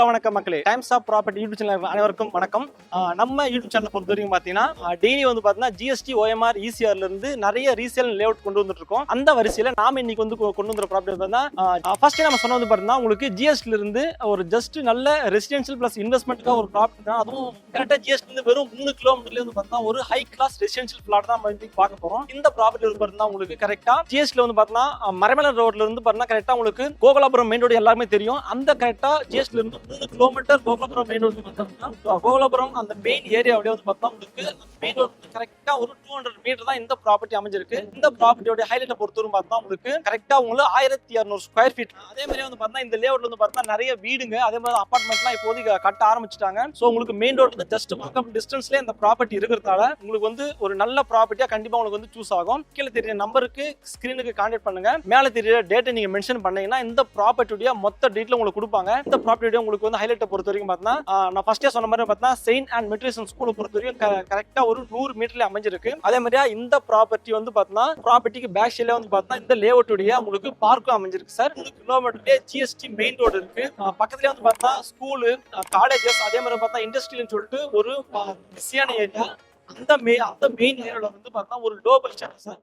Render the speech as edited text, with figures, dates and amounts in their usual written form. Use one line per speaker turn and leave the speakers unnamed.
வணக்கம் மக்களே. Times of Property YouTube channel அனைவருக்கும் வணக்கம். நம்ம யூடியூப் சேனல் பொறுத்த வரைக்கும் பார்த்தீங்கன்னா டெய்லி வந்து பார்த்தீங்கன்னா ஜிஎஸ்டி ஓஎம்ஆர் இசிஆர்ல இருந்து நிறைய ரீசேல் லேஅவுட் கொண்டு வந்துட்டு இருக்கோம். அந்த வரிசையில் நாம இன்னைக்கு வந்து கொண்டு வந்த ப்ராப்பர்ட்டி பார்த்தீங்கன்னா ஃபர்ஸ்ட் நம்ம சொன்ன வந்து பார்த்தீங்கன்னா உங்களுக்கு ஜிஎஸ்டில இருந்து ஒரு ஜஸ்ட் நல்ல ரெசிடென்ஷியல் பிளஸ் இன்வெஸ்ட்மெண்ட்டுக்காக ஒரு ப்ராப்பர்ட்டி தான். அதுவும் கரெக்டாக ஜிஎஸ்டி வந்து வெறும் 3 கிலோமீட்டர்ல வந்து பார்த்தீங்கன்னா ஒரு ஹை கிளாஸ் ரெசிடென்ஷியல் பிளாட் தான் நம்ம இன்னைக்கு பார்க்க போறோம். இந்த ப்ராப்பர்ட்டி வந்து பார்த்தீங்கன்னா உங்களுக்கு கரெக்டா ஜிஎஸ்டில வந்து பார்த்தீங்கன்னா மரமலர் ரோட்ல இருந்து பார்த்தீங்கன்னா கரெக்டா உங்களுக்கு கோகுலாபுரம் மெயின் ரோடு எல்லாருமே தெரியும். அந்த கரெக்டா ஜிஎஸ்டில இருந்து 3 கிலோமீட்டர் கோகுலாபுரம் மெயின் ரோடு பார்த்தோம்னா கோகுலாபுரம் அந்த மெயின் ஏரியாவிலே வந்து பார்த்தா உங்களுக்கு மெயின் ரோடு கரெக்டா ஒரு 200 மீட்டர் தான் இந்த ப்ராப்பர்ட்டி அமைஞ்சிருக்கு. இந்த ப்ராப்பர்ட்டியோட ஹைலைட்டை பொறுத்தவரை பார்த்தா உங்களுக்கு கரெக்டா உங்களுக்கு 1200 ஸ்கொயர் ஃபீட். அதே மாதிரி வந்து பார்த்தா இந்த லேஅவுட்ல வந்து பார்த்தா நிறைய வீடுங்க அதே மாதிரி அபார்ட்மெண்ட்லாம் இப்போதைக்கு கட்ட ஆரம்பிச்சிட்டாங்க. ஸோ உங்களுக்கு மெயின் ரோட்ல ஜஸ்ட் வாக்கபிள் டிஸ்டன்ஸ்லேயே இந்த ப்ராப்பர்ட்டி இருக்கிறதால உங்களுக்கு வந்து ஒரு நல்ல ப்ராப்பர்ட்டியா கண்டிப்பா உங்களுக்கு வந்து சூஸ் ஆகும். கீழே தெரிய நம்பருக்கு ஸ்கிரீனுக்கு கான்டாக்ட் பண்ணுங்க. மேலே தெரிய டேட்டை நீங்க மென்ஷன் பண்ணீங்கன்னா இந்த ப்ராப்பர்ட்டியோட மொத்த டீட்டெயில் உங்களுக்கு கொடுப்பாங்க. இந்த ப்ராப்பர்ட்டியோட உங்களுக்கு வந்து ஹைலைட்டை பொறுத்த வரைக்கும் பார்த்தீங்கன்னா நான் ஃபர்ஸ்டே சொன்ன மாதிரி பார்த்தீங்கன்னா செயின்ட் அண்ட் மெட்ரிகுலேஷன் ஸ்கூலை பொறுத்த வரைக்கும் கரெக்டா ஒரு 100 மீட்டர்ல அமைஞ்சிருக்கு. அதே மாதிரியா இந்த ப்ராப்பர்ட்டி வந்து பார்த்தீங்கன்னா ப்ராப்பர்ட்டிக்கு பேக் சைட்ல வந்து பார்த்தீங்கன்னா இந்த லேஅவுட்டுடைய உங்களுக்கு பார்க்கும் அமைஞ்சிருக்கு சார். 3 கிலோமீட்டர்லேயே ஜிஎஸ்டி மெயின் ரோடு இருக்கு. பக்கத்துலேயே வந்து பார்த்தா ஸ்கூலு காலேஜஸ் அதே மாதிரி பார்த்தா இண்டஸ்ட்ரியல்னு சொல்லிட்டு ஒரு பிஸியான ஏரியா. அந்த மெயின் ஏரியாவில் வந்து பார்த்தா ஒரு லோ பட்ஜெட் சார்.